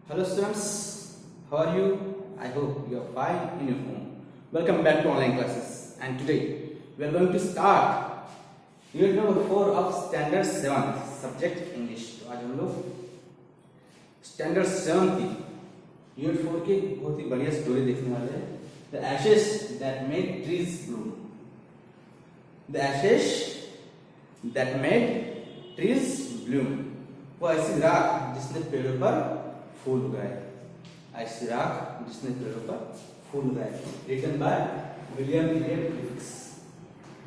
Hello students, how are you? I hope you are fine in your home. Welcome back to online classes, and today we are going to start unit number 4 of standard 7 subject English. तो आज हम लोग standard 7 की unit 4 की बहुत ही बढ़िया story देखने वाले हैं. The ashes that made trees bloom. The ashes that made trees bloom. वो ऐसी राख जिसने पेड़ों पर फूल उगाए. ऐसी राख जिसने पेड़ों पर फूल उगाए. Written by William Elliot Griffiths.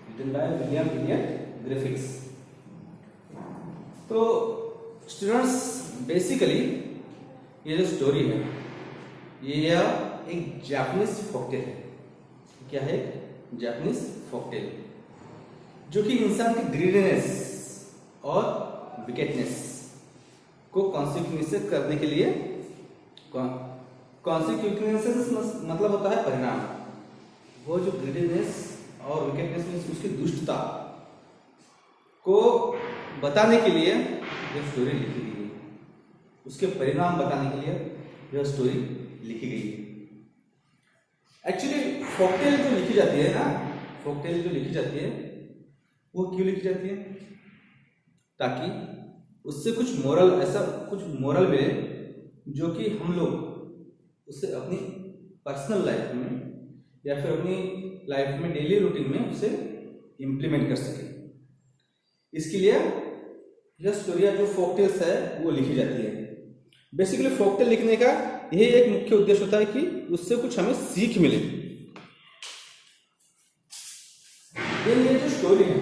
Written by William Elliot Griffiths. तो स्टूडेंट्स बेसिकली ये जो स्टोरी है ये एक जापानीज फोकटेल है. क्या है? जापानीज फोकटेल जो कि इंसान की ग्रीडीनेस और विकेटनेस को कॉन्सिक्वेंस करने के लिए कॉन्सिक्वेंसेस मतलब होता है परिणाम. वो जो ग्रीडीनेस और विकेटनेस में उसकी दुष्टता को बताने के लिए यह स्टोरी लिखी गई है. उसके परिणाम बताने के लिए यह स्टोरी लिखी गई है. एक्चुअली फोकटेल जो लिखी जाती है ना, फोकटेल जो लिखी जाती है वो क्यों लिखी जाती है? ताकि उससे कुछ मोरल, ऐसा कुछ मोरल मिले जो कि हम लोग उससे अपनी पर्सनल लाइफ में या फिर अपनी लाइफ में डेली रूटीन में उसे इम्प्लीमेंट कर सके. इसके लिए यह स्टोरियाँ जो फोकटेल्स है वो लिखी जाती है. बेसिकली फोकटेल लिखने का यही एक मुख्य उद्देश्य होता है कि उससे कुछ हमें सीख मिले. ये जो स्टोरी है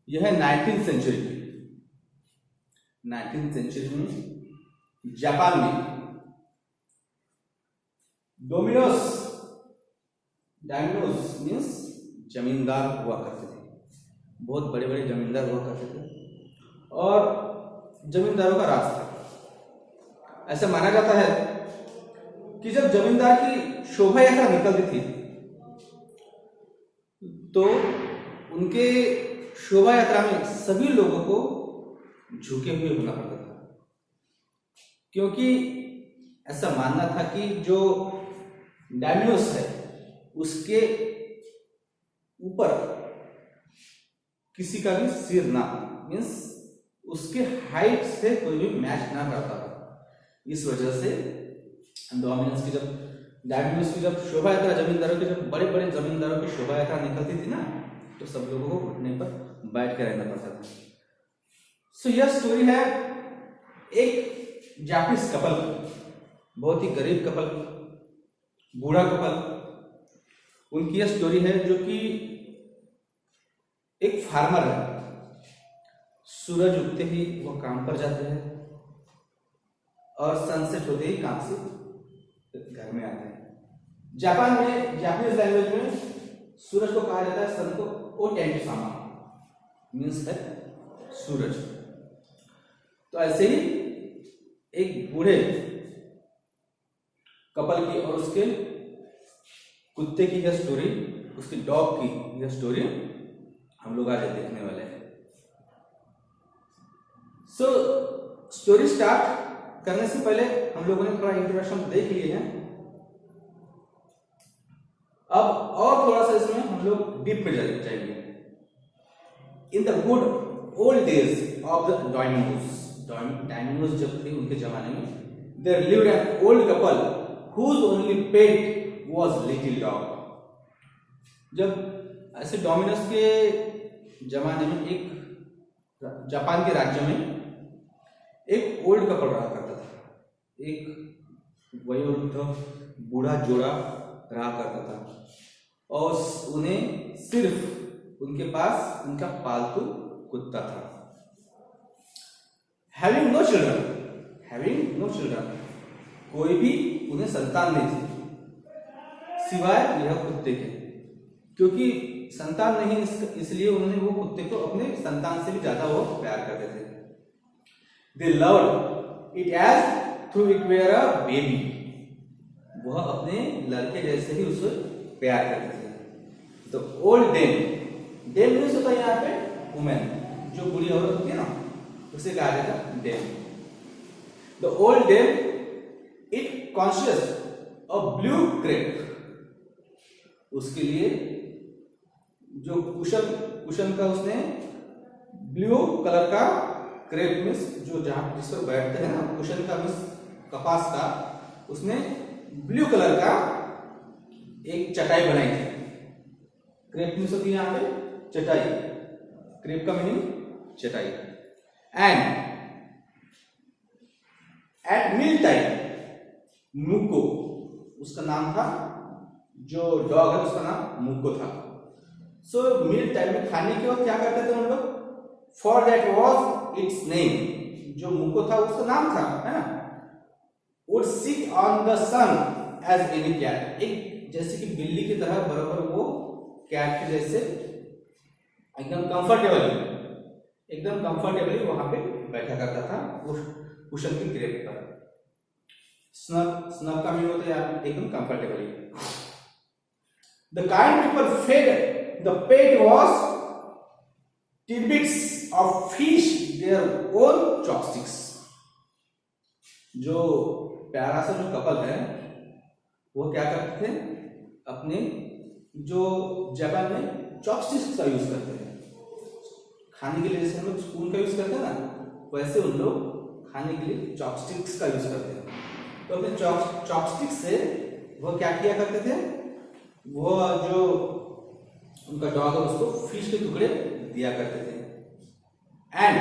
यह है 19th सेंचुरी की. 19th सेंचुरी में जापान में डोमिनोस मीन्स जमींदार हुआ करते थे. बहुत बड़े बड़े जमींदार हुआ करते थे और जमींदारों का राज था. ऐसा माना जाता है कि जब जमींदार की शोभा यात्रा निकलती थी तो उनके शोभा यात्रा में सभी लोगों को झुके हुए होना पड़ता था. क्योंकि ऐसा मानना था कि जो डायमियोस है उसके ऊपर किसी का भी सिर ना, मीन्स उसके हाइट से कोई भी मैच ना करता था. इस वजह से डोमिनस की जब शोभा यात्रा, जमींदारों के जब बड़े बड़े जमींदारों की शोभा यात्रा निकलती थी ना तो सब लोगों को घुटने पर बैठ कर रहना पड़ता था. सो यह स्टोरी है एक जापानीज कपल, बहुत ही गरीब कपल, बूढ़ा कपल. उनकी यह स्टोरी है जो कि एक फार्मर है. सूरज उगते ही वो काम पर जाते हैं और सनसेट होते ही काम से घर में आते हैं. जापान में जापानीज लैंग्वेज में सूरज को कहा जाता है, सन को ओ टेंट सामा मीन्स है सूरज. तो ऐसे ही एक बूढ़े कपल की और उसके कुत्ते की यह स्टोरी, उसके डॉग की यह स्टोरी हम लोग आज देखने वाले हैं. सो स्टोरी स्टार्ट करने से पहले हम लोगों ने थोड़ा इंट्रोडक्शन देख लिए हैं. अब और थोड़ा सा इसमें हम लोग डीप में जाएंगे. In the good old days of the daimyos जब थे उनके जमाने में, there lived an old couple whose only pet was little dog. जब ऐसे डोमिनस के जमाने में एक जापान के राज्य में एक ओल्ड कपल रहा करता था. एक वयोवृद्ध बूढ़ा जोड़ा रहा करता था और उन्हें सिर्फ उनके पास उनका पालतू कुत्ता था. Having no children, कोई भी उन्हें संतान नहीं थी सिवाय यह कुत्ते के. क्योंकि संतान नहीं इसलिए उन्होंने वो कुत्ते को अपने संतान से भी ज्यादा वो प्यार करते थे. They loved it as though it were a baby. वह अपने लड़के जैसे ही उसे प्यार करते थे. तो ओल्ड डेम मीन्स होता है यहाँ पे वुमेन, जो बूढ़ी औरत होती है ना उसे कहा जाता है dame. The old dale it conscious a blue crepe, उसके लिए जो कुशन का उसने ब्लू कलर का क्रेप मीन्स जो जहां जिस पर बैठते हैं ना, कुशन का मीन्स कपास का, उसने ब्लू कलर का एक चटाई बनाई थी। क्रेप मीन्स होती है यहाँ पे चटाई, क्रेप का मीनिंग चटाई। एंड एट मील टाइम मुको, उसका नाम था, जो डॉग है उसका नाम मुको था। सो मील टाइम में खाने के वक्त क्या करते थे हम लोग? For that was its name, जो मुको था उसका नाम था, है ना। Would sit on the sun as any cat, एक जैसे कि बिल्ली की तरह बराबर वो कैट के जैसे एकदम कंफर्टेबली वहां पे बैठा करता था उस कुशन की क्रेप पर। स्नग का मीनिंग होता है एकदम comfortably. The kind people fed the pet was tidbits of fish their own chopsticks, जो प्यारा सा जो कपल है वो क्या करते थे, अपने जो जबान में चॉपस्टिक्स का यूज करते हैं खाने के लिए। जैसे हम लोग स्पून का यूज करते हैं ना, वैसे उन लोग खाने के लिए चॉपस्टिक्स का यूज करते हैं। तो अपने चॉपस्टिक्स से वो क्या किया करते थे, वो जो उनका डॉग है उसको फिश के टुकड़े दिया करते थे। And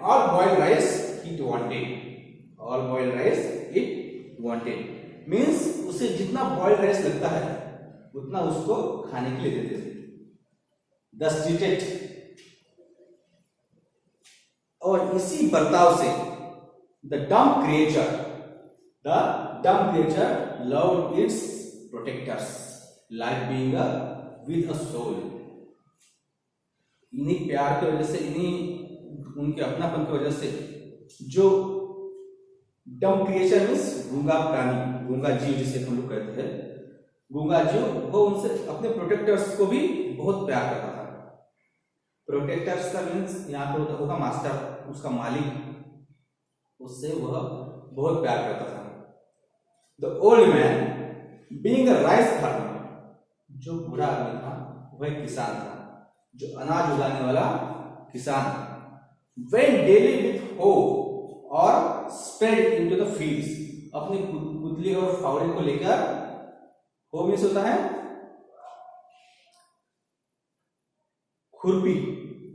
all boiled rice it wanted, all boiled rice it wanted means उसे जितना बॉइल्ड राइस लगता है उतना उसको खाने के लिए देते थे। दस ट्रीटेड, और इसी बर्ताव से the dumb creature loved its protectors like being with a soul. इन्हीं प्यार की वजह से, इन्हीं उनके अपनापन की वजह से जो डम क्रिएचर मीन्स गूंगा प्राणी, गूंगा जीव जिसे हम लोग कहते हैं, गूंगा जीव, वो उनसे अपने प्रोटेक्टर्स को भी बहुत प्यार करता था। प्रोटेक्टर्स का मीन्स यहाँ पे होगा मास्टर, उसका मालिक, उससे वह बहुत प्यार करता था। The old man being a rice farmer, जो बूढ़ा आदमी था वह किसान था, जो अनाज उगाने वाला किसान। वेन डेली विथ हो और स्प्रेड इनटू द फील्ड्स, अपनी कुदली और फावड़े को लेकर, हो मीन्स होता है खुरपी,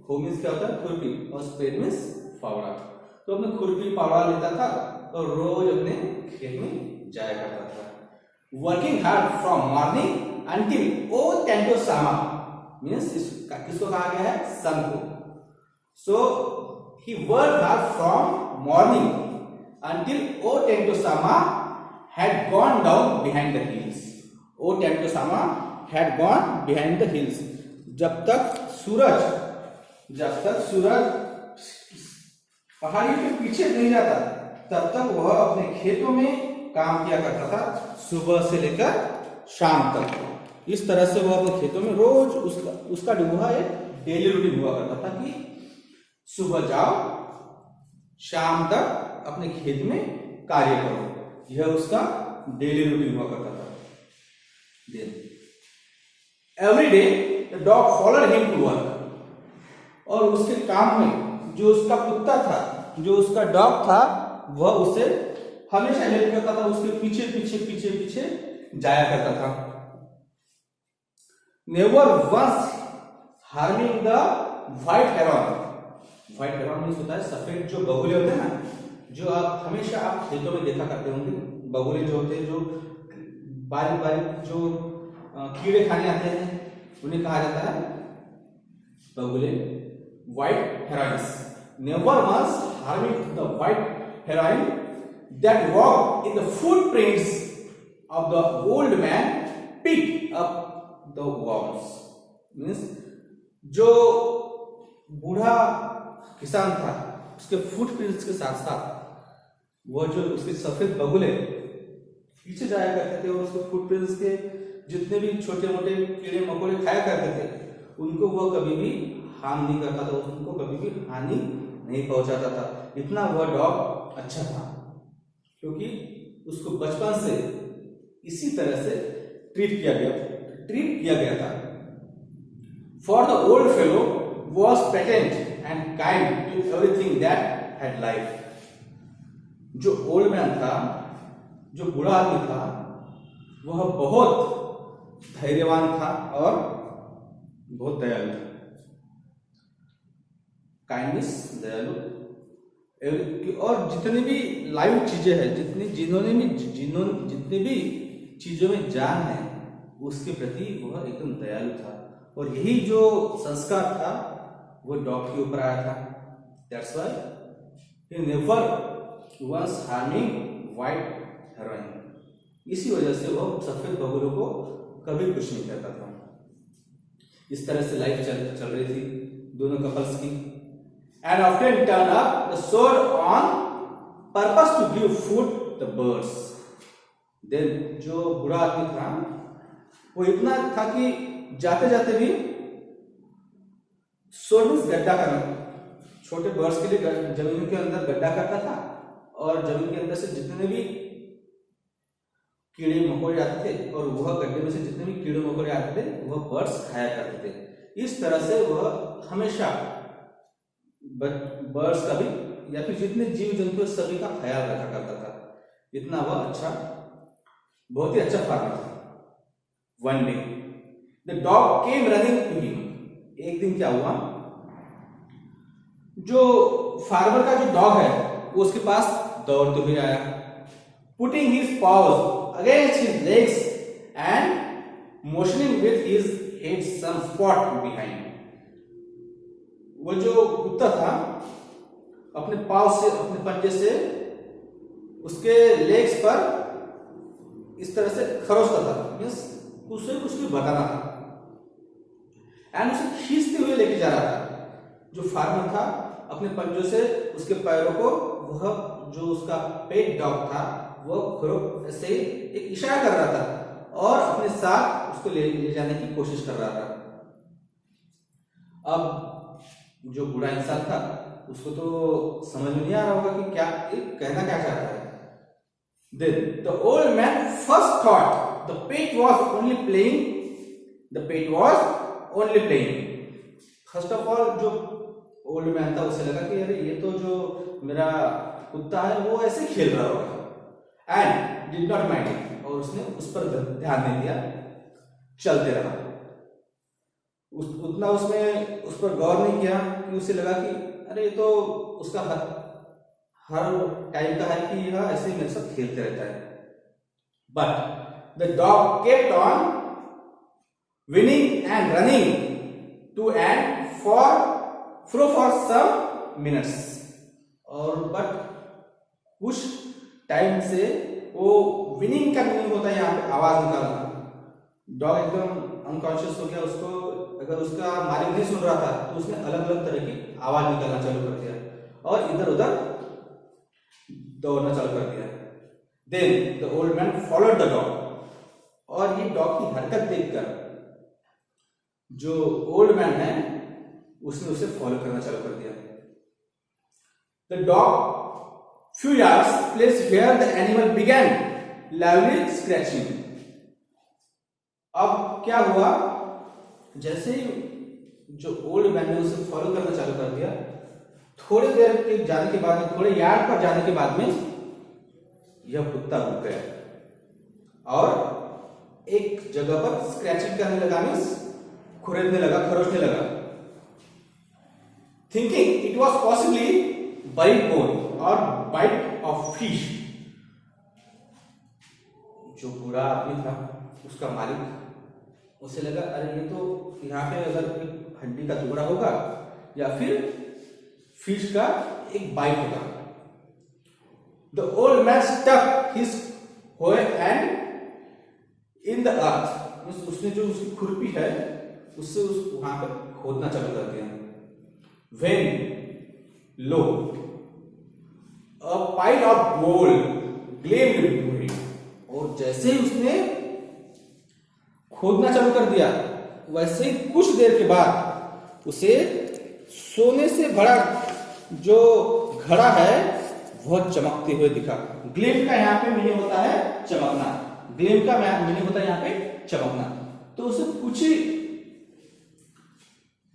हो मीन्स क्या होता है खुरपी, और स्प्रेड मीन्स फावड़ा। तो अपने खुरपी फावड़ा लेता था और रोज अपने खेत में जाया करता था। Working hard from morning until O Tento Sama, means किसको कहा गया है, सन को। So he work hard from morning until O Tento Sama had gone down behind the hills. O Tento Sama had gone behind the hills, जब तक सूरज पहाड़ी के पीछे नहीं जाता तब तक वह अपने खेतों में काम किया करता था, सुबह से लेकर शाम तक। इस तरह से वह अपने खेतों में रोज उसका वह एक डेली रूटीन हुआ करता था कि सुबह जाओ, शाम तक अपने खेत में कार्य करो, यह उसका डेली रूटीन हुआ करता था। Every day the dog followed him to work, और उसके काम में जो उसका कुत्ता था, जो उसका डॉग था, वह उसे हमेशा हेल्प करता था, उसके पीछे पीछे पीछे पीछे जाया करता था। Never once harming the white heron, white heron means होता है सफेद जो बगुले होते हैं ना, जो आप हमेशा आप खेतों में देखा करते होंगे। बगुले जो होते हैं, जो बारीक बारीक जो कीड़े खाने आते हैं, उन्हें कहा जाता है बगुले, white herons. Never once harming the white heron that walked in the footprints of the old man picked up the worms, means जो बूढ़ा किसान था उसके फुटप्रिंट्स के साथ साथ वो जो उसके सफेद बगुले पीछे जाया करते थे और उसके फुटप्रिंट्स के जितने भी छोटे मोटे कीड़े मकोड़े खाया करते थे, उनको वो कभी भी हार्म नहीं करता था, उनको कभी भी हानि नहीं पहुंचाता था। इतना वह डॉग अच्छा था। क्योंकि उसको बचपन से इसी तरह से ट्रीट किया गया था। For the old fellow was patient and kind to everything that had life. जो ओल्ड मैन था, जो बूढ़ा आदमी था, वह बहुत धैर्यवान था और बहुत दयालु था। काइंडनेस, दयालु, और जितनी भी लाइव चीजें हैं, जितनी भी चीजों में जान है, उसके प्रति वह एकदम दयालु था। और यही जो संस्कार था वो डॉग के ऊपर आया था। That's why he never was harming white heroin. इसी वजह से वह सफेद बगुलों को कभी कुछ नहीं करता था। इस तरह से लाइफ चल रही थी दोनों कपल्स की। And often turn up the sword on purpose to give food the birds. Then जो बुरा आदमी था वो इतना था कि जाते जाते भी sword में गड्ढा करना, छोटे बर्ड्स के लिए जमीन के अंदर गड्ढा करता था और जमीन के अंदर से जितने भी कीड़े मकोड़े आते थे और वह गड्ढे में से जितने भी कीड़े मकोड़े आते थे वह बर्ड्स खाया करते थे। इस तरह से वह हमेशा बर्ड्स का भी या फिर जितने जीव जंतु सभी का ख्याल रखा करता था। इतना वह बहुत ही अच्छा फार्मर था। One day the dog came running to him. एक दिन क्या हुआ, जो फार्मर का जो डॉग है वो उसके पास दौड़ते हुए आया। Putting his paws against his legs and motioning with his head some spot behind. वो जो कुत्ता था अपने पाव से, अपने पंजे से उसके लेग्स पर इस तरह से खरोचता था, मींस उसे कुछ भी बताना था, एंड उसे खींचते हुए लेके जा रहा था। जो फार्मर था अपने पंजों से उसके पैरों को, वह जो उसका पेट डॉग था वो ऐसे एक इशारा कर रहा था और अपने साथ उसको ले जाने की कोशिश कर रहा था। अब जो बूढ़ा इंसान था उसको तो समझ में नहीं आ रहा होगा कि क्या कहना क्या चाहता है। Then the old man first thought the pet was only playing. The pet was only playing. First of all, जो ओल्ड मैन था उसे लगा कि अरे ये तो जो मेरा कुत्ता है वो ऐसे खेल रहा होगा, and did not mind it, और उसने उस पर ध्यान नहीं दिया, चलते रहा। उतना उसमें उस पर गौर नहीं किया कि उसे लगा कि अरे ये तो उसका हर टाइम का है कि यह ऐसे ही मेरे साथ खेलते रहता है। But the dog kept on whining and running to and fro for some minutes. और बट कुछ टाइम से वो विनिंग का मीनिंग होता है यहाँ पे आवाज निकालना। डॉग एकदम अनकॉन्शियस हो गया, उसको अगर उसका मालिक नहीं सुन रहा था तो उसने अलग अलग तरह की आवाज निकालना चालू कर दिया और इधर उधर दौड़ना चालू कर दिया। Then the old man followed the dog, और ये डॉग की हरकत देखकर जो ओल्ड मैन है उसने उसे फॉलो करना चालू कर दिया। The dog few yards place where the animal began loudly scratching. अब क्या हुआ, जैसे ही जो ओल्ड मैन ने उसे फॉलो करना चालू कर दिया, थोड़ी देर के जाने के बाद में, थोड़े यार्ड पर जाने के बाद में यह कुत्ता रुक गया और एक जगह पर स्क्रैचिंग करने लगा, मींस खुरेदने लगा, खरोचने लगा। Thinking it was possibly buried bone और bite of fish। जो बूढ़ा आदमी था उसका मालिक, उसे लगा अरे ये तो यहाँ पे अगर एक हड्डी का टुकड़ा होगा या फिर फिश का एक बाइट होगा। The old man stuck his hoe and in the earth, उसने जो उसकी खुरपी है उससे उस वहां पर खोदना चालू कर दिया। When lo, a pile of gold gleamed into him, और जैसे ही उसने खोदना चालू कर दिया वैसे ही कुछ देर के बाद उसे सोने से भरा जो घड़ा है वह चमकते हुए दिखा। ग्लिम का यहाँ पे मीनिंग होता है चमकना, ग्लिम का मीनिंग होता है यहाँ पे चमकना। तो उसे कुछ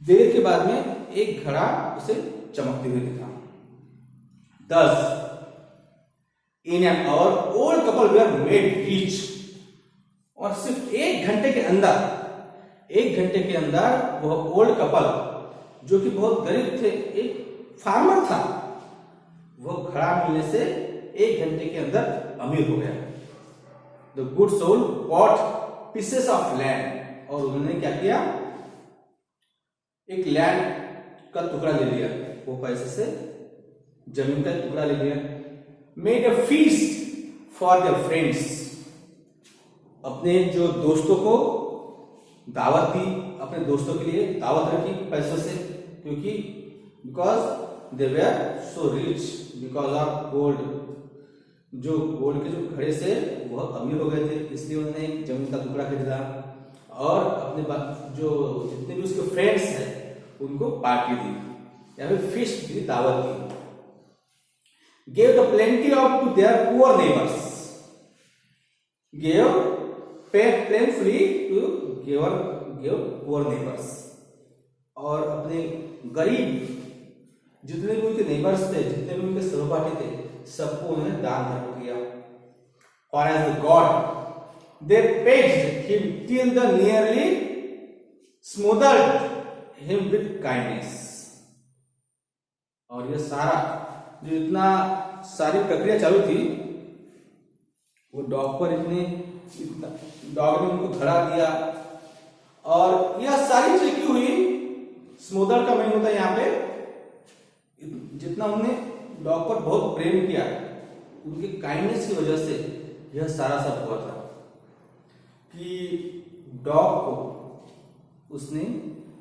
देर के बाद में एक घड़ा उसे चमकते हुए दिखा। 10 in an hour old couple were made rich, और सिर्फ एक घंटे के अंदर वह ओल्ड कपल जो कि बहुत गरीब थे, एक फार्मर था, वह घड़ा मिलने से एक घंटे के अंदर अमीर हो गया। The good soul bought pieces of land, और उन्होंने क्या किया, एक लैंड का टुकड़ा ले लिया, वो पैसे से जमीन का टुकड़ा ले लिया। Made a feast for their friends, अपने जो दोस्तों को दावत दी, अपने दोस्तों के लिए दावत रखी पैसों से, क्योंकि because they were so rich because of gold, जो गोल्ड के जो घड़े से वह अमीर हो गए थे, इसलिए उन्होंने एक जमीन का टुकड़ा खरीदा और अपने जो जितने भी उसके फ्रेंड्स हैं उनको पार्टी दी या फिर फीस्ट दी, दावत दी। Gave the plenty of to their poor neighbors. Gave plentifully to give poor neighbors. और अपने गरीब जितने भी उनके नेबर्स थे, जितने भी उनके सहपाठी थे, सबको उन्होंने दान धर्म किया। For as the God, they paged him till the nearly smothered him with kindness. और यह सारा जो इतना सारी प्रक्रिया चालू थी, वो डॉग पर डॉग ने उनको खड़ा दिया, और यह सारी चीज क्यों हुई? स्मोदर का मीनिंग होता है यहाँ पे जितना उन्होंने डॉग पर बहुत प्रेम किया, उनकी काइंडनेस की वजह से यह सारा सब हुआ था कि डॉग को उसने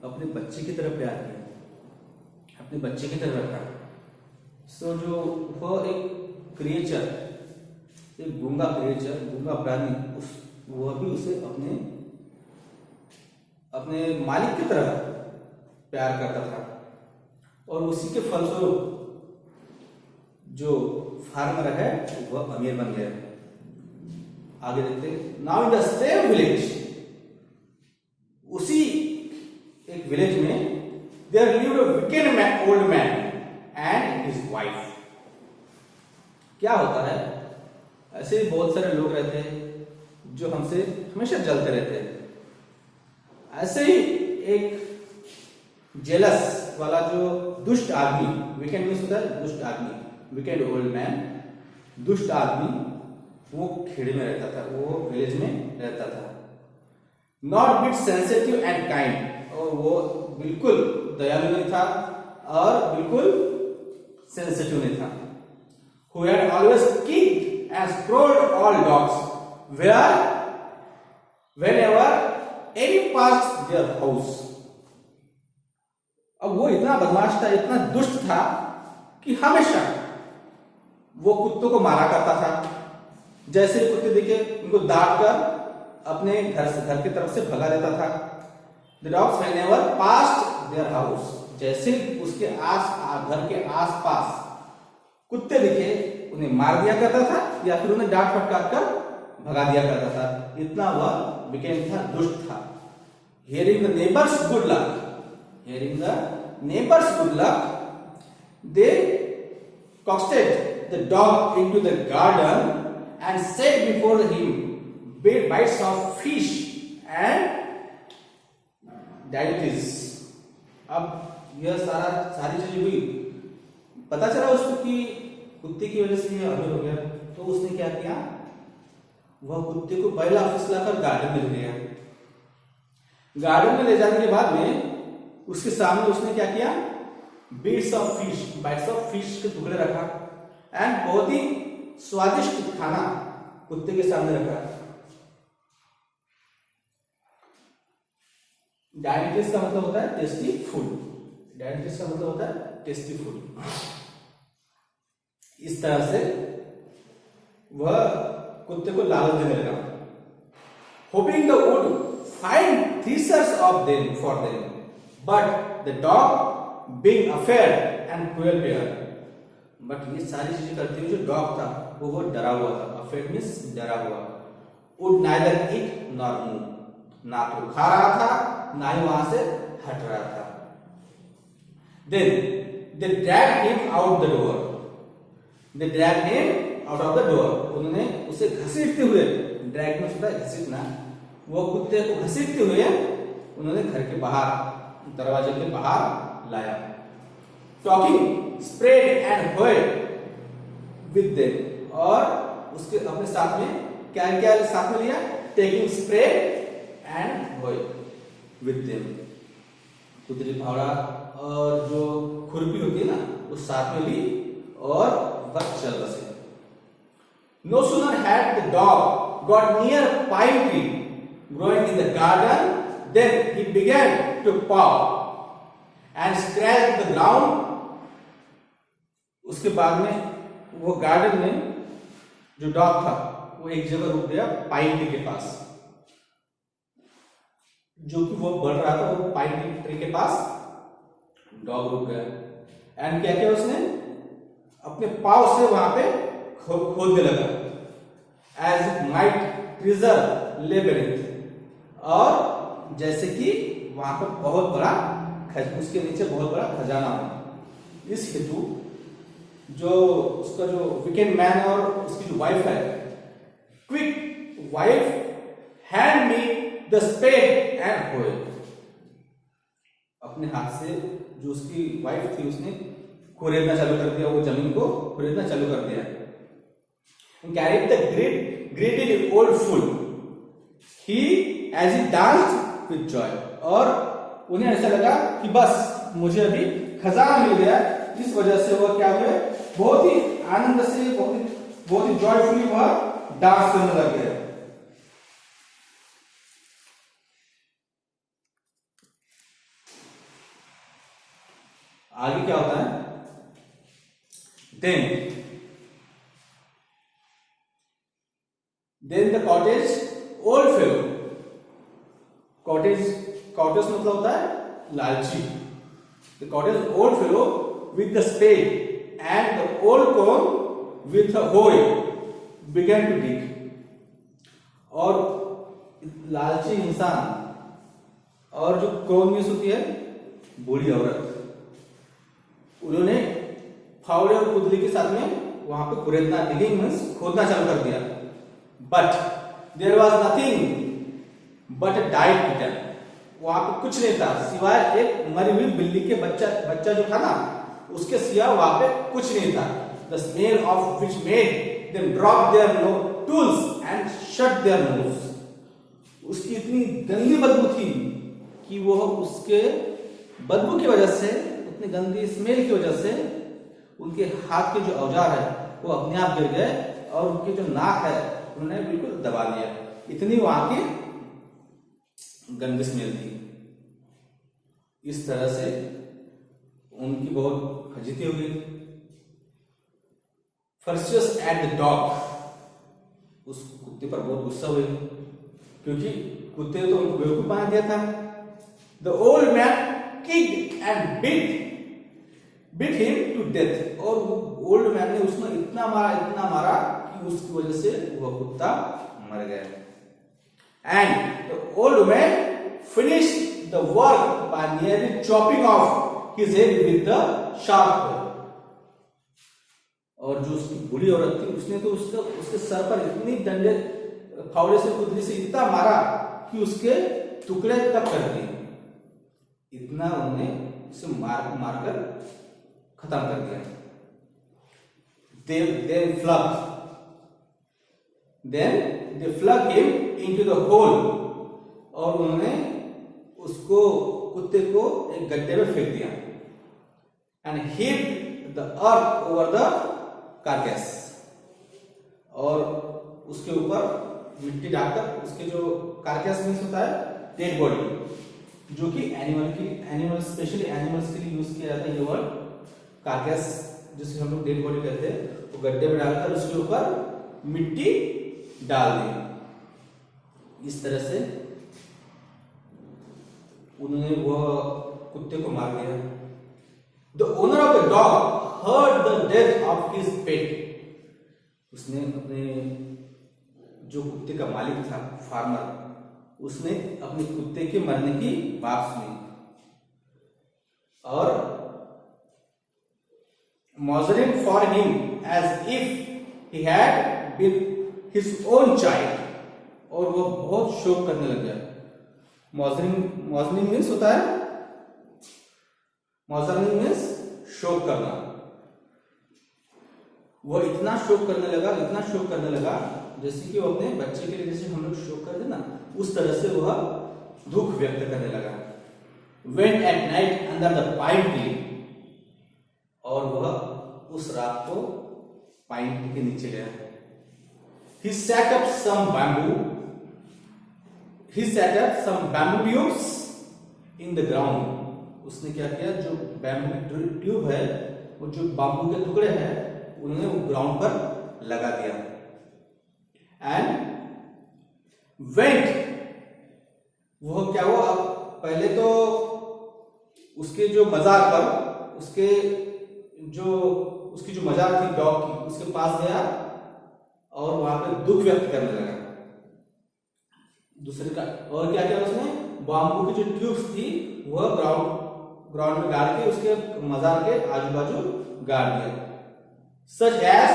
अपने बच्चे की तरह प्यार किया, अपने बच्चे की तरह रखा। सो जो वह एक क्रिएचर, एक गूंगा क्रिएचर, गूंगा प्राणी, वह भी उसे अपने मालिक की तरह प्यार करता था, और उसी के फलस्वरूप जो फार्मर है वह अमीर बन गया। आगे देखते हैं। Now in the same village, उसी एक विलेज में there lived a wicked old man and his wife. क्या होता है, ऐसे ही बहुत सारे लोग रहते हैं जो हमसे हमेशा जलते रहते हैं। ऐसे ही एक जेलस वाला जो दुष्ट आदमी, विकेड मींस होता है दुष्ट आदमी, विकेड ओल्ड मैन, दुष्ट आदमी, वो खेड़े में रहता था, वो विलेज में रहता था। Not bit sensitive and kind, और वो बिल्कुल दयालु नहीं था और बिल्कुल सेंसिटिव नहीं था। Who had always kicked and scolded all dogs whenever any passed their house. अब वो इतना बदमाश था, इतना दुष्ट था कि हमेशा वो कुत्तों को मारा करता था। जैसे ही कुत्ते दिखे उनको दाट कर अपने घर की तरफ से भगा देता था। The dogs whenever passed their house, जैसे उसके घर के आसपास कुत्ते दिखे उन्हें मार दिया करता था या फिर उन्हें डांट फटकार कर भगा दिया करता था। इतना वह विकेड था, दुष्ट था। Hearing the neighbors good luck, they coaxed the dog into the garden and set before him bites of fish and dainties. अब यह सारी चीज हुई, पता चला उसको कि कुत्ते की वजह से यह अमीर हो गया, तो उसने क्या किया, वह कुत्ते को पहला फिसलाकर गार्डन में ले गया। गार्डन में ले जाने के बाद में उसके सामने उसने क्या किया, बाइट्स ऑफ फिश के टुकड़े रखा एंड बहुत ही स्वादिष्ट खाना कुत्ते के सामने रखा। डायबिटीज का मतलब होता है टेस्टी फूड, डायबिटीज का मतलब होता है टेस्टी फूड। इस तरह से वह कुत्ते को लालच देने लगा। Hoping they would find treasures of them for them, but the dog being affair and cruel pair, but ये सारी चीजें करते हुए जो डॉग था वो डरा हुआ था। अफ्रेड मींस डरा हुआ। Would neither eat nor move, ना तो खा रहा था ना ही वहां से हट रहा था। Then they drag him out the door, they drag him out of the door, उन्होंने उसे घसीटते हुए, ड्रैग में होता है घसीटना, वो कुत्ते को घसीटते हुए उन्होंने घर के बाहर, दरवाजे के बाहर लाया। टॉकिंग स्प्रेड एंड हर्ड विद देम, और उसके अपने साथ में क्या क्या साथ में लिया? टेकिंग स्प्रेड एंड हर्ड विद देम, कुतरी फावड़ा और जो खुरपी होती है ना वो साथ में ली और वह चल बसे। No sooner had the dog got near a pine tree growing in the garden than he began to paw and scratch the ground. उसके बाद में वो गार्डन में जो डॉग था वो एक जगह रुक गया पाइन ट्री के पास, जो कि वो बढ़ रहा था, वो पाइन ट्री के पास डॉग रुक गया। एंड क्या किया उसने? अपने पाव से वहां पे खोदने लगा, as it might treasure labyrinth, और जैसे कि वहां पर बहुत बड़ा उसके नीचे बहुत बड़ा खजाना हो। इस हेतु जो उसका जो वीकेंड मैन और उसकी जो वाइफ है, quick wife hand me the spade and hoe, अपने हाथ से जो उसकी वाइफ थी उसने खुरेदना चालू कर दिया, वो जमीन को खुरेदना चालू कर दिया। Carried the greedy old fool, he as he danced with joy, और उन्हें ऐसा लगा कि बस मुझे अभी खजाना मिल गया। इस वजह से वह क्या हुए, बहुत ही आनंद से, बहुत ही जॉयफुली वह डांस करने लग गए। आगे क्या होता है? Then the cottage old fellow, cottage मतलब होता है लालची। The cottage old fellow with the spade and the old crone with a hoe began to dig, और लालची इंसान और जो क्रोन मीन्स होती है बूढ़ी औरत, उन्होंने फावड़े और कुदली के साथ में वहां पे खुरेदना, डिगिंग मीन्स खोदना चालू कर दिया। But there was nothing but a died kitten, वहां पे कुछ नहीं था सिवाय एक मरी हुई बिल्ली के बच्चा जो था ना, उसके सिवा वहां पे कुछ नहीं था। The smell of which made them drop there tools and shut their nose, उसकी इतनी गंदी बदबू थी कि वो उसके बदबू की वजह से, उतनी गंदी स्मेल की वजह से उनके हाथ के जो औजार है वो अपने आप गिर गए, और उनकी जो नाक है उन्होंने बिल्कुल दबा दिया, इतनी वहां की गंदी स्मेल थी। इस तरह से उनकी बहुत फजीती हो गई। फर्सियस एट द डॉग, उस कुत्ते पर बहुत गुस्सा हुई, क्योंकि कुत्ते तो उनको बेवकूफ बना दिया था। The old man kicked and beat him to death, और वो ओल्ड मैन ने उसमें इतना मारा कि उसकी वजह से वह कुत्ता मर गया। And the old man finished the work by nearly chopping of his head with the sharp, और जो उसकी बूढ़ी औरत थी उसने तो उसके सर पर इतनी डंडे फावड़े से कुदली से इतना मारा कि उसके टुकड़े तक कर दिए, इतना उन्होंने उसे मारकर खत्म कर दिया। Then they flung him into the hole, और उन्होंने उसको कुत्ते को एक गड्ढे में फेंक दिया। And heaped the earth over the carcass, और उसके ऊपर मिट्टी डालकर उसके जो कार्केस मीन्स होता है डेड बॉडी, जो कि एनिमल स्पेशली एनिमल्स के लिए यूज किया जाता है ये वर्ड कार्केस, जिसे हम लोग डेड बॉडी कहते हैं, वो गड्ढे में डालकर उसके ऊपर मिट्टी डाल दी। इस तरह से उन्होंने वो कुत्ते को मार दिया। The owner of the dog heard the death of his pet. उसने अपने जो कुत्ते का मालिक था, फार्मर, उसने अपने कुत्ते के मरने की बात सुनी और mourning for him as if he had been his own child, और वो बहुत शोक करने लग गया। मॉर्निंग मीन्स होता है, मॉर्निंग मीन्स शोक करना। वो इतना शोक करने लगा जैसे कि वो अपने बच्चे के लिए जैसे हम लोग शोक करते ना, उस तरह से वह दुख व्यक्त करने लगा। Went at night under the pine tree, और वह उस रात को पाइन ट्री के नीचे गया। He set up some bamboo tubes in the ground. उसने क्या किया, जो बैम्बू ट्यूब है, वो जो बाम्बू के टुकड़े हैं, उन्होंने वो ग्राउंड पर लगा दिया। एंड वेंट, वो क्या हुआ, अब पहले तो उसके जो मजार पर उसकी जो मजार थी डॉग की, उसके पास गया और वहां पे दुख व्यक्त करने लगा दूसरे का। और क्या किया उसने, बाम्बू की जो ट्यूब्स थी वह ग्राउंड में गाड़ के उसके मजार के आजू बाजू गाड़ दिया। Such as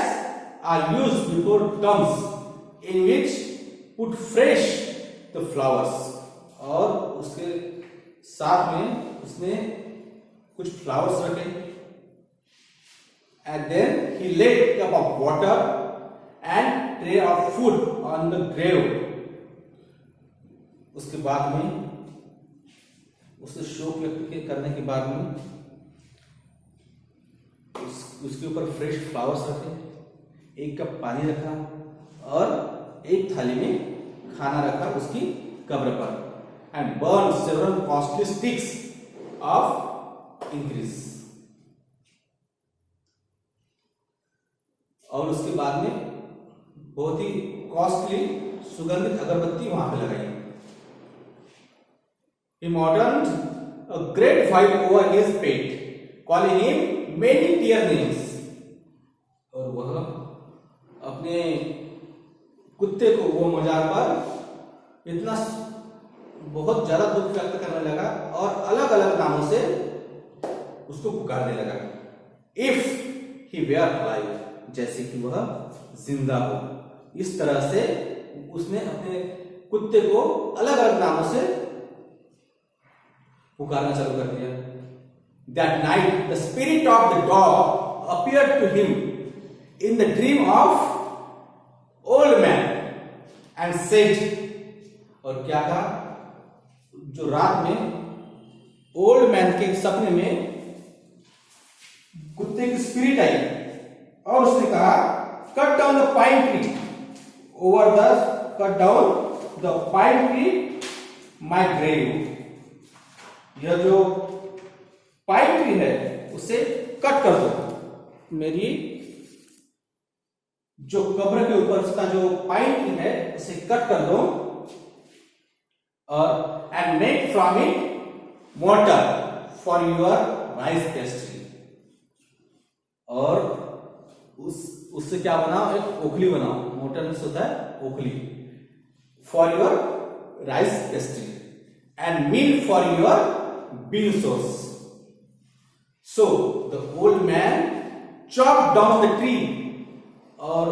are used before tombs, in which put fresh the flowers, और उसके साथ में उसने कुछ फ्लावर्स रखे। And then he laid a cup of water and tray of food on the grave. उसके बाद में उससे शोक व्यक्त करने के बाद में उसके ऊपर फ्रेश फ्लावर्स रखे, एक कप पानी रखा और एक थाली में खाना रखा उसकी कब्र पर। And burn several costly sticks of increase, और उसके बाद में बहुत ही कॉस्टली सुगंधित अगरबत्ती वहां पे लगाई। He mourned a great while over his pet, calling him many dear names, और वह अपने कुत्ते को वो मजार पर इतना बहुत ज्यादा दुख व्यक्त करने लगा और अलग अलग नामों से उसको पुकारने लगा। इफ ही वेयर अलाइव, जैसे कि वह जिंदा हो। इस तरह से उसने अपने कुत्ते को अलग अलग नामों से पुकारना चालू कर दिया। That night the spirit of the dog appeared to him in the dream of old man and said, और क्या कहा, जो रात में ओल्ड मैन के सपने में कुत्ते की स्पिरिट आई और उसने कहा, cut down the pine tree over the cut down the pine tree my grave. यह जो पाइन ट्री है उसे कट कर दो, मेरी जो कब्र के ऊपर उसका जो पाइन ट्री है उसे कट कर दो, और and make from it mortar for your rice pastry, और उससे क्या बनाओ, एक ओखली बनाओ। मोर्टर में होता है ओखली। For your rice pastry and meal for your bean sauce. So the old man chopped down the tree, और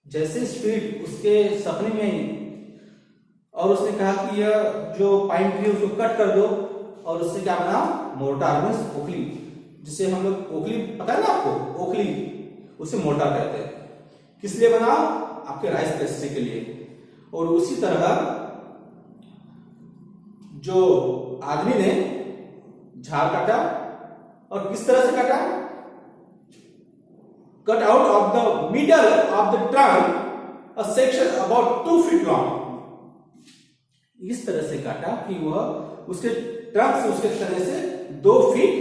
जैसे स्पिरिट उसके सपने में आई और उसने कहा कि यह जो पाइन ट्री उसको कट कर दो, और उससे क्या बना, मोर्टार में ओखली, जिसे हम लोग ओखली, पता है ना आपको, ओखली उसे मोर्टार कहते हैं। किस लिए बना, आपके राइस पेस्ट्री के लिए। और उसी तरह जो आदमी ने झाड़ काटा, और किस तरह से काटा, cut out of the middle of the trunk a section about 2 feet long. इस तरह से काटा कि वह उसके ट्रंक से, उसके तने से 2 फीट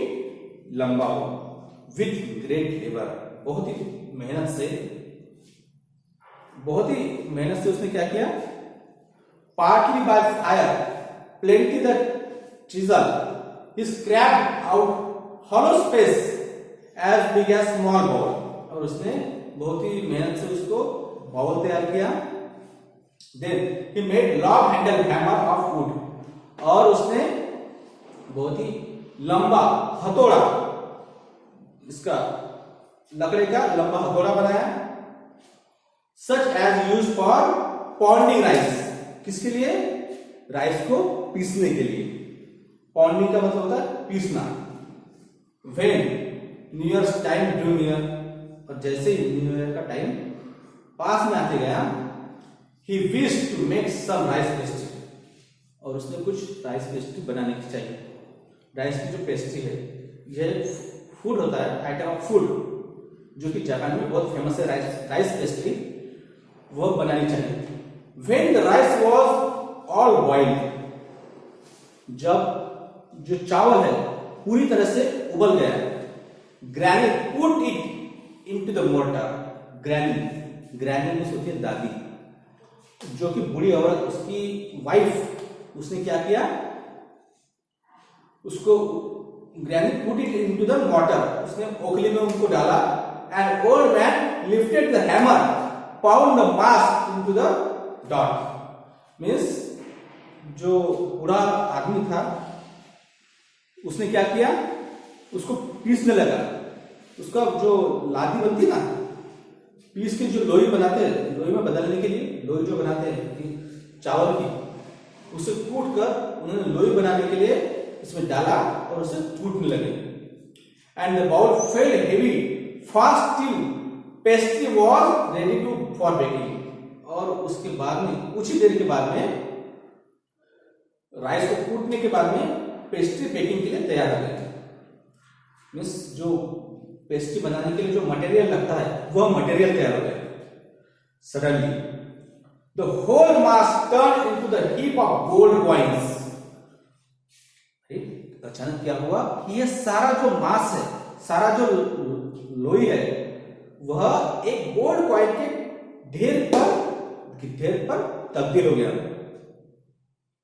लंबा हो। विथ ग्रेट लेबर, बहुत ही मेहनत से उसने क्या किया, partly by fire plenty the chisel, he scraped out hollow space as big as small bowl, और उसने बहुत ही मेहनत से उसको बाउल तैयार किया। Then he made long handle hammer of wood, और उसने बहुत ही लंबा हथौड़ा, इसका लकड़ी का लंबा हथौड़ा बनाया। Such as use for pounding rice, किसके लिए? राइस को पीसने के लिए। पॉन्डिंग का मतलब होता है पीसना। When new year's time drew near, और जैसे ही न्यू ईयर का टाइम पास में आते गया, he wished to make some rice pastry, और उसने कुछ राइस पेस्ट्री बनाने की चाहिए। राइस की जो पेस्ट्री है, यह फूड होता है, आइटम ऑफ फूड, जो कि जापान में बहुत फेमस है। राइस पेस्ट्री वो बनानी चाहिए। When the rice was all boiled, जब जो चावल है पूरी तरह से उबल गया, granny put it into the mortar. Granny means होती है दादी, जो कि बूढ़ी औरत, उसकी वाइफ, उसने क्या किया, उसको granny put it into the mortar, उसने ओखली में उनको डाला। And old man lifted the hammer, pound the mass into the dot. Means जो बूढ़ा आदमी था, उसने क्या किया, उसको पीसने लगा। उसका जो लादी बनती ना, पीस के जो लोई बनाते हैं, लोई में बदलने के लिए लोई जो बनाते हैं चावल की, उसे कूट कर उन्होंने लोई बनाने के लिए इसमें डाला और उसे कूटने लगे। And the bowl fell heavy fast till pastry was ready to for baking, और उसके बाद में कुछ ही देर के बाद में, राइस को कूटने के बाद में पेस्ट्री बेकिंग के लिए तैयार हो गया। मीन्स जो पेस्ट्री बनाने के लिए जो मटेरियल लगता है, वह मटेरियल तैयार हो गया। Suddenly the whole mass turn into the heap of gold coins. अचानक क्या हुआ कि यह सारा जो मास है, सारा जो लोई है, वह एक गोल्ड कॉइन के ढेर पर तब्दील हो गया।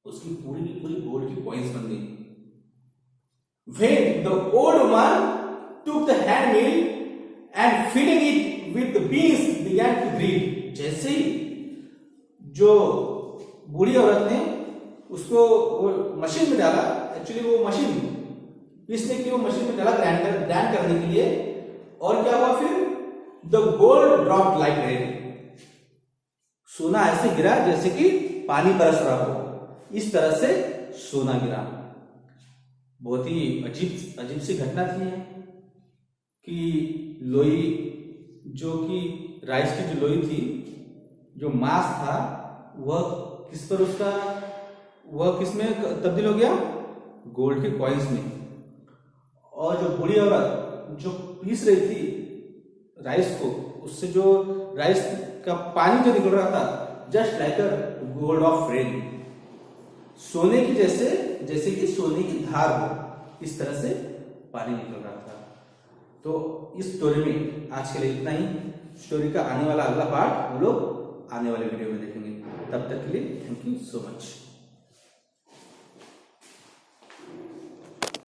उसकी पूरी की पूरी गोल्ड की कॉइन्स बन गई। When the old woman took the hand mill and filling it with the beans began to grind, जैसे ही जो बूढ़ी औरत ने उसको वो मशीन में डाला, एक्चुअली वो मशीन पीसने की वो मशीन में डाला ग्राइंड करने के लिए, और क्या हुआ फिर? The gold dropped like rain, सोना ऐसे गिरा जैसे कि पानी बरस रहा हो, इस तरह से सोना गिरा। बहुत ही अजीब सी घटना थी कि लोई, जो कि राइस की जो लोई थी, जो मांस था, वह किस में तब्दील हो गया? गोल्ड के कॉइन्स में। और जो बूढ़ी औरत जो पीस रही थी राइस को, उससे जो राइस का पानी जो निकल रहा था, just like a gold of rain, सोने की जैसे कि सोने की धार हो, इस तरह से पानी निकल रहा था। तो इस स्टोरी में आज के लिए इतना ही। स्टोरी का आने वाला अगला पार्ट हम लोग आने वाले वीडियो में देखेंगे। तब तक के लिए थैंक यू सो मच।